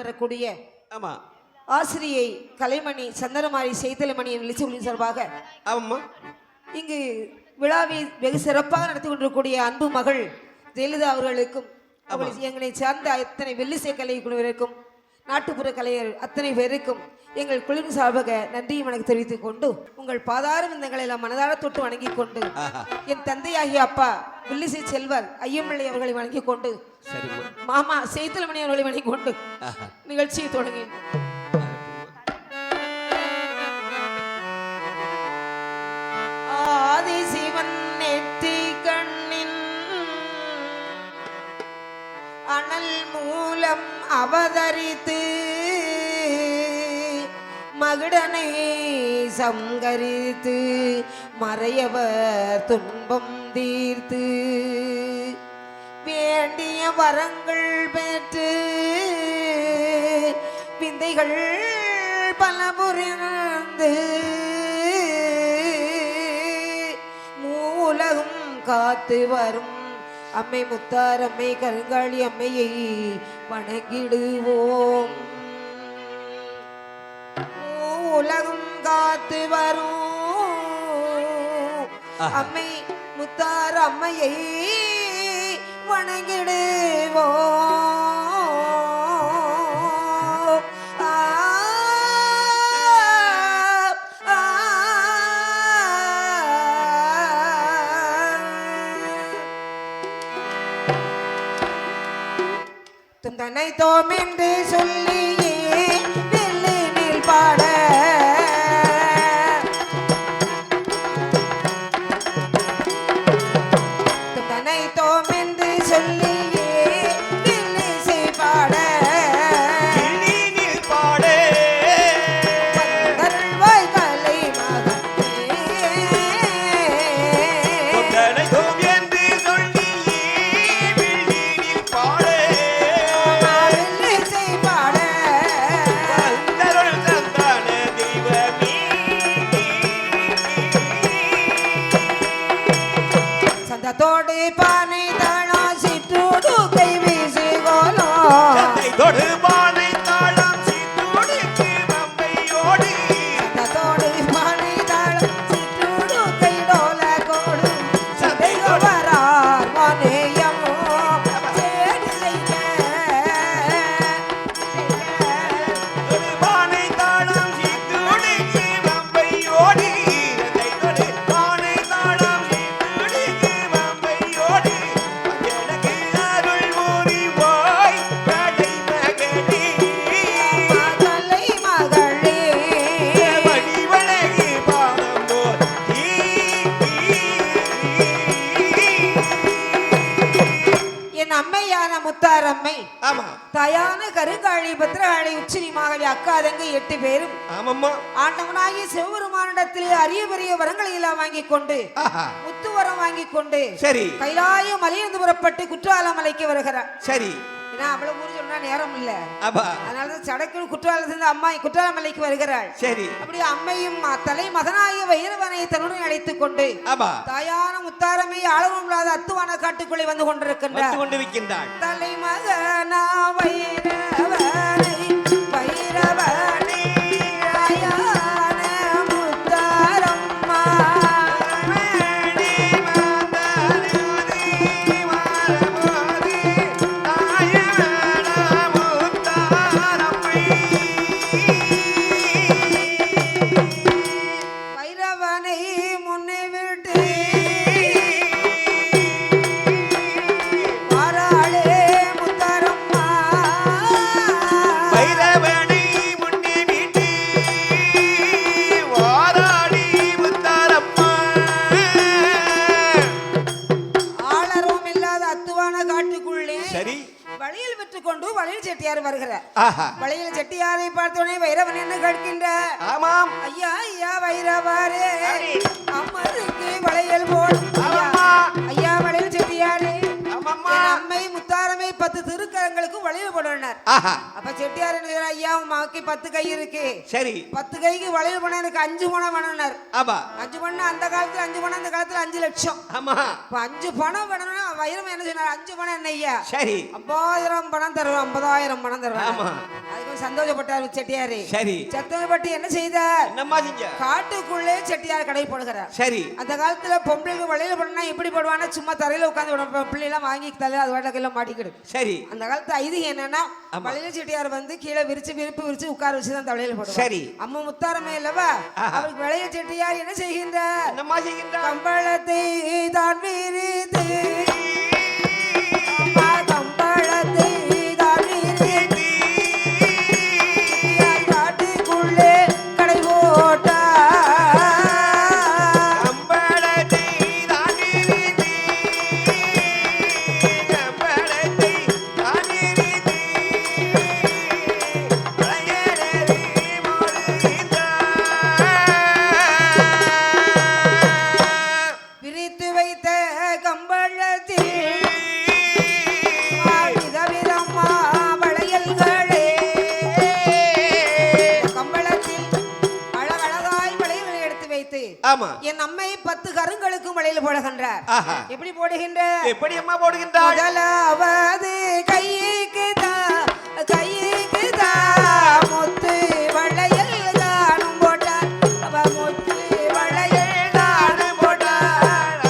வரக்கூடிய ஆமா ஆசிரியை கலைமணி சந்தனமாரி செய்தலமணி நிலைச்சொலி சார்பாக ஆமா இங்கு விழாவை வெகு சிறப்பாக நடத்தி கொண்டிருக்கூடிய அன்பு மகள் ஜெயலலிதா அவர்களுக்கும் எங்களை சார்ந்த அத்தனை வெள்ளிசை கலை குழுவினருக்கும் நாட்டுப்புற கலைஞர் அத்தனை பேருக்கும் எங்கள் குழுவின் சார்பாக நன்றியும் எனக்கு தெரிவித்துக் கொண்டு உங்கள் பாதார விந்தங்களை எல்லாம் மனதார தொட்டு வணங்கிக் கொண்டு என் தந்தையாகிய அப்பா வில்லிசை செல்வர் ஐயம்பிள்ளை அவர்களை வணங்கிக் கொண்டு மாமா செய்தலமணி அவர்களை வணங்கிக் கொண்டு நிகழ்ச்சியை தொடங்கினோம். ஆதிசிவன் நெற்றி கண்ணின் அனல் மூலம் அவதரித்து மகுடனை சங்கரித்து மறையவர் துன்பம் தீர்த்து வேண்டிய வரங்கள் பெற்று விந்தைகள் பல புரிந்து மூலகும் காத்து வரும் அம்மை முத்தாரம்மை கருங்காளி அம்மையை வணங்கிடுவோம். உலகம் காத்து வரும் அம்மை முத்தார அம்மையை வணங்கிடுவோம். தன்னை தோம் என்று சொல்லியே வெள்ளினில் பாட தன்னை தோம் என்று சொல்லியே வெள்ளிசை பாட வெள்ளினில் பாட வந்தருள்வாய் கலை மகனே தன்னை தோம் என்று சொல்லியே வெள்ளினில் பாட தோடு பானை தாளம் சிற்றூடு கை வீசி கோலோ தோடு பானை தாளம் சிற்றூடு மம்மையோடு தோடு பானை தாளம் சிற்றூடு கை டோல கோடு சதையோ வரார் மனையமோ சேடி செய்க தோடு பானை தாளம் சிற்றூடு மம்மையோடு தோடு பானை தாளம் முத்தாரம்மை தயான கருங்காளி பத்திரகாளி உச்சினி மாகவி அக்கா தங்கை 8 பேரும் ஆண்டவனாகிய சிவபெருமானிடத்திலே அரிய பெரிய வரங்களை எல்லாம் வாங்கிக் கொண்டு முத்துவரம் வாங்கிக் கொண்டு கைலாய மலையிலிருந்து புறப்பட்டு குற்றாலமலைக்கு வருகிறார். சரி ஏன்னா அவ்வளவு ஊர் சொன்னா நேரம் இல்ல, அதனாலதான் சடக்கு குற்றாலத்திலிருந்து அம்மா குற்றாலமலைக்கு வருகிறாள். சரி அப்படி அம்மையும் தலை மகனாகிய வைரவனை தன்னுடன் அழைத்துக் கொண்டு தாயான முத்தாரமை ஆளவமில்லாத அத்துவான காட்டுக்குள்ளே வந்து கொண்டிருக்கின்றார். தலை மகனா வைரவனை வைரவனை தாயான முத்தாரம்மா வளையல் விட்டு கொண்டு வளையல் செட்டியார் வருகிறார். வளையல் செட்டியாரை பார்த்தோனே வைரவன் என்ன கேட்கின்றார்? ஆமாம் ஐயா ஐயா வைரவாரே அம்மருக்கு வளையல் போடு. ஐயா வளையல் செட்டியாரே அம்மை முத்தாரமை 10 திருக்கரங்களுக்கு வளையல் போடுறார். அப்ப செட்டியார் என்ன சொல்றார்? ஐயா உமாக்கு 10 கை இருக்கு, சரி 10 கைக்கு வளையல் பண்ண எனக்கு 5 பணம் வேணும்னார். 5 பணம் அந்த காலத்துல 5 பணம் அந்த காலத்துல 5 லட்சம். ஆமா 5 பணம் வேணும்னா வைரம் என்ன சொன்னார்? 5 பணம் என்ன ஐயா? சரி 50,000 பணம் தருவோம், 50,000 பணம் தருவோம். அதுக்கு சந்தோஷப்பட்டார் செட்டியாரு. சரி. சத்தப்பட்டு என்ன செய்தார்? என்னம்மா செஞ்ச? காட்டுக்குள்ளே செட்டியார் கடை போடுகிறார். சரி. அந்த காலத்துல பொம்பளைக்கு வளையல பண்ணா எப்படி போடுவானா, சும்மா தரையில உட்காந்து பிள்ளைலாம் வாங்கி தலை அது வாட்டக்கையில மாட்டிக்கிடு. சரி. அந்த காலத்து ஐதீகம் என்னன்னா, வளையல செட்டியார் வந்து கீழே விரிச்சு உட்கார வச்சுதான் தலையில போடுவார். சரி. அம்மா முத்தாரமே இல்லவா, அவருக்கு வளையல் செட்டியார் என்ன செய்கின்றார்? என்னம்மா செய்கின்றார்? கம்பளத்தை தான் விரித்து கம்பளத்தை தான் விரித்து காட்டுக்குள்ளே கடை போட்டார். விரித்து வைத்த கம்பளத்தில் விதவிதமா வளையல்களே, கம்பளத்தில் அழகழகாய் வளையல்களை எடுத்து வைத்து ஆமா என் அம்மை 10 கருங்களுக்கும் வளையல் போடுகின்றார். ஆஹா. எப்படி போடுகின்ற? எப்படி அம்மா போடுகின்றாள்? முதலாவது கைக்கு முத்து வளையல் தானும் போட்டார். அவ முத்து வளையல் தானும் போட்டார்.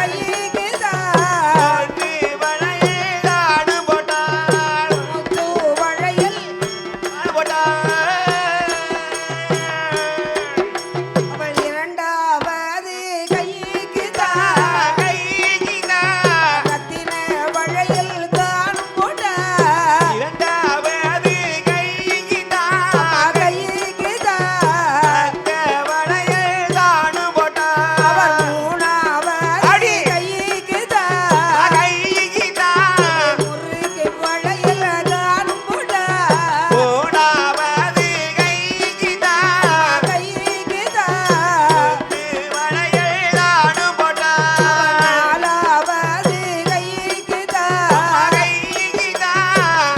கைக்கு முத்து வளையல் அவள் இரண்டாவது கைக்கு கத்தின வளையல் தானும் போட்டார். அவள் மூணாவது கைக்கு முறுக்கு வளையல் தானும் போட்டார். கைக்கு நாலாவது கைக்கு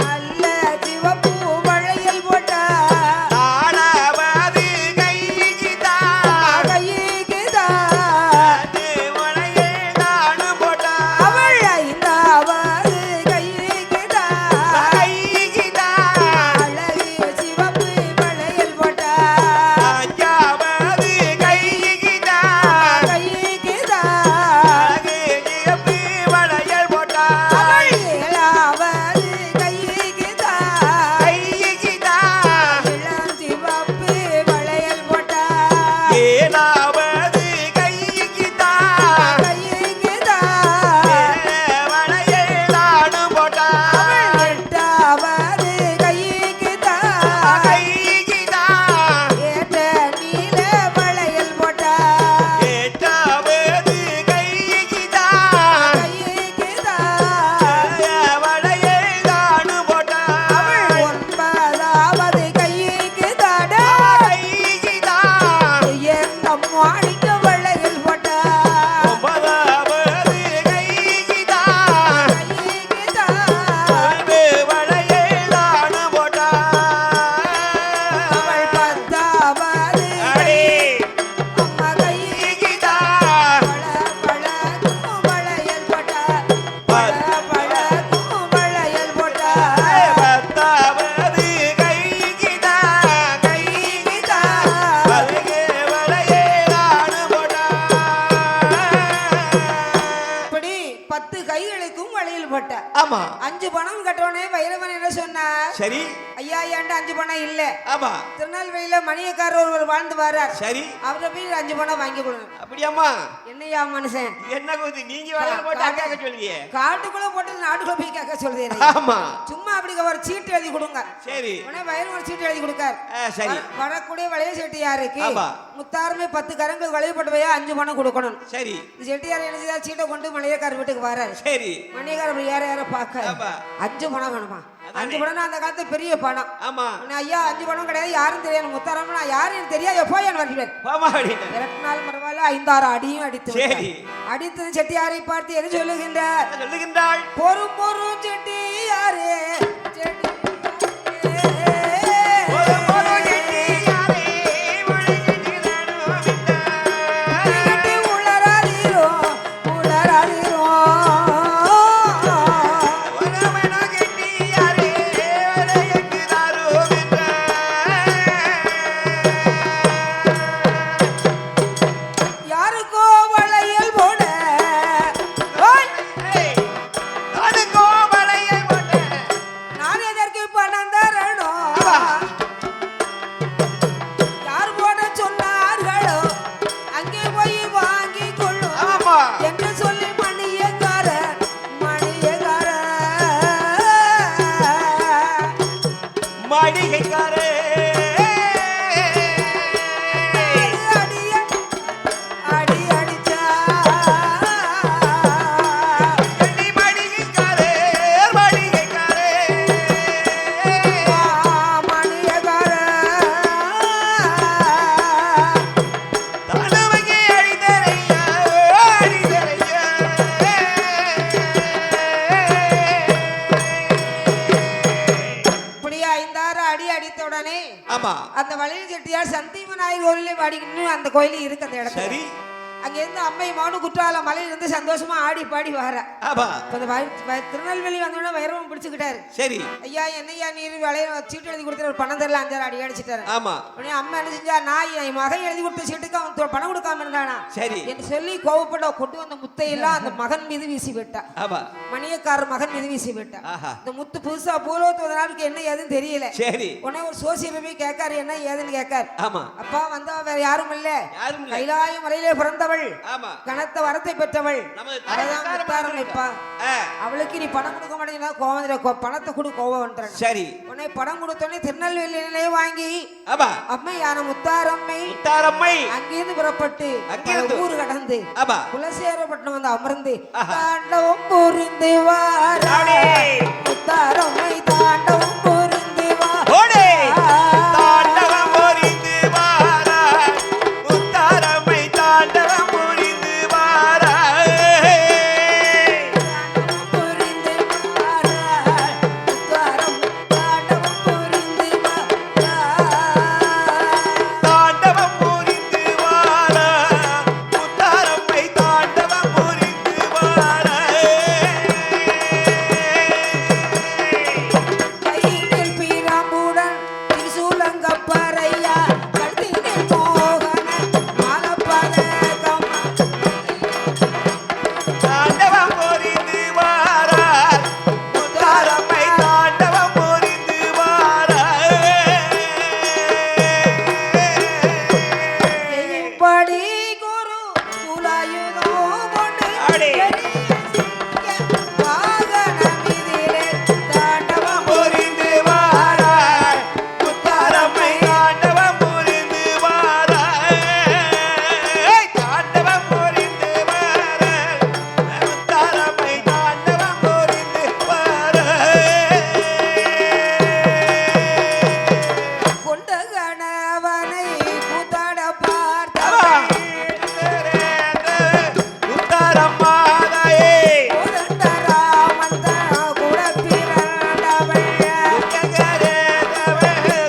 நல்ல சிவப்பு வளையல் போட்டார். கைக்கு அவள் ஐந்தாவது கைக்கு அழகு சிவப்பு வளையல் போட்டார். கைக்கு அவள் ஏழாவது கைக்கு இளம் சிவப்பு வளையல் போட்டார். கைக்கு அவள் எட்டாவது கைக்கு ஏற்ற நீல வளையல் போட்டார். கைக்கு அவள் ஒன்பதாவது கைக்கு எந்த மாணிக்க வளையல் போட்டார். கைக்கு அவள் பத்தாவது அம்மா கைக்கு பழக்கும் வளையல் போட்டார். பழக்கும் வளையல் போட்டார். கைக்கு இப்படி 10 கைகளுக்கும் வளையல் போட்டார். ஆமா 5 பணம் கட்டோனே வைரவன் என்ன சொன்னார்? சரி. ஐயா ஏன்டா 5 பணம் இல்ல, ஆமா திருநெல்வேலியில மணியக்காரர் ஒருவர் வாழ்ந்து வரார், சரி. அவரை போய் 5 பணம் வாங்கி கொடுங்க. அப்படியாம்மா? என்னையா மனுஷன், என்ன கூத்து நீங்க வேலை போட்டு அக்காக்க சொல்லியே? காட்டுக்குள்ள போட்டு நாட்டுக்குள்ள போய் கேட்க சொல்றீங்க. ஆமா சும்மா அப்படி ஒரு சீட்டு எழுதி கொடுங்க. சரி. உடனே வைரவன் ஒரு சீட்டு எழுதி கொடுக்கார். சரி. வரக்கூடிய வளையல் செட்டியாருக்கு ஆமா. முத்தாருமே 10 கரங்கள் வளையல் போட்டவையா 5 பணம் கொடுக்கணும். சரி. செட்டியார் என்ன செய்தார்? சீட்டை கொண்டு மணியக்காரர் வீட்டுக்கு வராரு. சரி. மணியக்காரர் அப்படி யார பார்க்க ஆமா. 5 பணம் வேணுமா? 5 பணம்னா அந்த காலத்து பெரிய பணம். ஆமா. ஐயா 5 பணம் கிடையாது, யாரும் தெரியாது. முத்தாரம் நான் யாரும் தெரியாது, எப்போ என் வருகிறேன். போமா அப்படின்னு. 2 நாள் பரவாயில்ல, 5-6 அடியும் அடித்து சரி. அடித்து செட்டியாரை பார்த்து என்ன சொல்லுகின்றார்? சொல்லுகின்றாள். பொறும் செட்டியாரே உளராதிரோ மடிகைக்காரே அடி அடிச்சா கண்ணி மடிகைக்காரே மடிகைக்காரே மணியகார தானவங்க அடிதரையா அடிதரையா இப்படி 5-6 அடி அடித்த உடனே ஆமா அந்த வளையல் செட்டியார் சந்திமநாயகர் கோயிலே பாடிக்கிட்டு அந்த கோயில் இருக்கு அந்த இடத்துல சரி அங்கேருந்து அம்மை மௌனு குற்றால மலையில இருந்து சந்தோஷமா ஆடி பாடி வர ஆமா இப்ப இந்த திருநெல்வேலி வந்தோடனே வைரவம் பிடிச்சுக்கிட்டாரு சரி ஐயா என்னையா நீர் விளைய சீட்டு எழுதி கொடுத்துரு ஒரு பணம் தரல 5 அடி அடிச்சிட்டாரு ஆமா உடனே அம்மா என்ன செஞ்சா நான் என் மகன் எழுதி கொடுத்த சீட்டுக்கு அவன் பணம் கொடுக்காம இருந்தானா சரி என்று சொல்லி கோவப்பட கொண்டு வந்த முத்தையெல்லாம் அந்த மகன் மீது வீசி விட்டா ஆமா மணியக்காரர் மகன் மீது வீசி விட்டா ஆஹா இந்த முத்து புதுசா பூலோத்து நாளுக்கு என்ன ஏதுன்னு தெரியல சரி உடனே ஒரு சோசியல் போய் கேட்காரு என்ன ஏதுன்னு கேட்காரு ஆமா அப்பா வந்தா வேற யாரும் இல்ல யாரும் இல்ல கைலாய மலையிலே பிறந்தவள் ஆமா கனத்த வரத்தை பெற்றவள் நமது அவதான் முத்தாரம்மைப்பா ஆ, அவளுக்கு நீ பணம் கொடுக்க மாட்டேங்கன்னா கோவம் பணத்தை கொடு கோவம் வந்துறேன் சரி உடனே பணம் கொடுத்தோடனே திருநெல்வேலியிலே வாங்கி ஆமா அம்மை யான முத்தாரம்மை முத்தாரம்மை அங்கிருந்து புறப்பட்டு அங்கிருந்து? ஊர் கடந்து ஆமா குலசேரப்பட்டினம் வந்து அமர்ந்து ஆஹா. தாண்டவம் புரிந்து வாரா அப்படி. முத்தாரம்மை தாண்டவம் புரிந்து ஓடே வாரா தாண்டவம் புரிந்து வாரா முத்தாரம்மை தாண்டவம் புரிந்து வாரா புரிந்து வாராள் முத்தாரம் தாண்டவம் புரிந்து வாராள் தாண்டவம் புரிந்து வாரா முத்தாரம்மை தாண்டவம் புரிந்து வாரா கையில் பீராம்புடன் திரிசூலங்கப்பறையா கழுத்தில் மோகன மாலப்பதகம் தாண்டவம் புரிந்து வாரா முத்தாரம்மை தாண்டவம் புரிந்து வாரா படி குரு குலாயுதோ கொண்டு அடே. வாகனமிதிலே தாண்டவம் புரிந்து வாரா முத்தாரம்மை தாண்டவம் புரிந்து வாரா தாண்டவம் புரிந்து வாரா முத்தாரம்மை தாண்டவம் புரிந்து வாரா கொண்ட கணவனை கூத்தாட பார்த்தவள் முத்தாரம்மாதாயே கோதண்டராமன் கூட பிறந்தவள்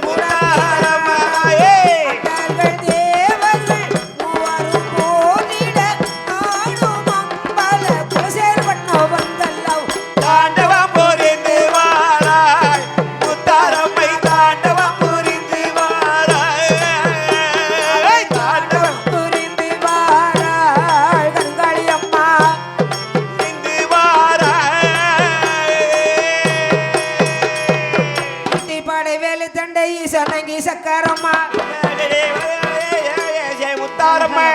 முத்தாரம்மாதாயே அண்டர்கள் தேவர்கள் மூவரும் போதிட நாடும் அம்பல குலசேரப்பட்டினம் வந்தல்லவ் தாண்டவம் புரிந்து வாராய் முத்தாரம்மை தாண்டவம் புரிந்து வாராய் தாண்டவம் புரிந்து வாராள் கண்காளி அம்மா புரிந்து வாராய் படை வேலு தண்டை சனங்கி சக்கரம்மா முத்தாரம்மை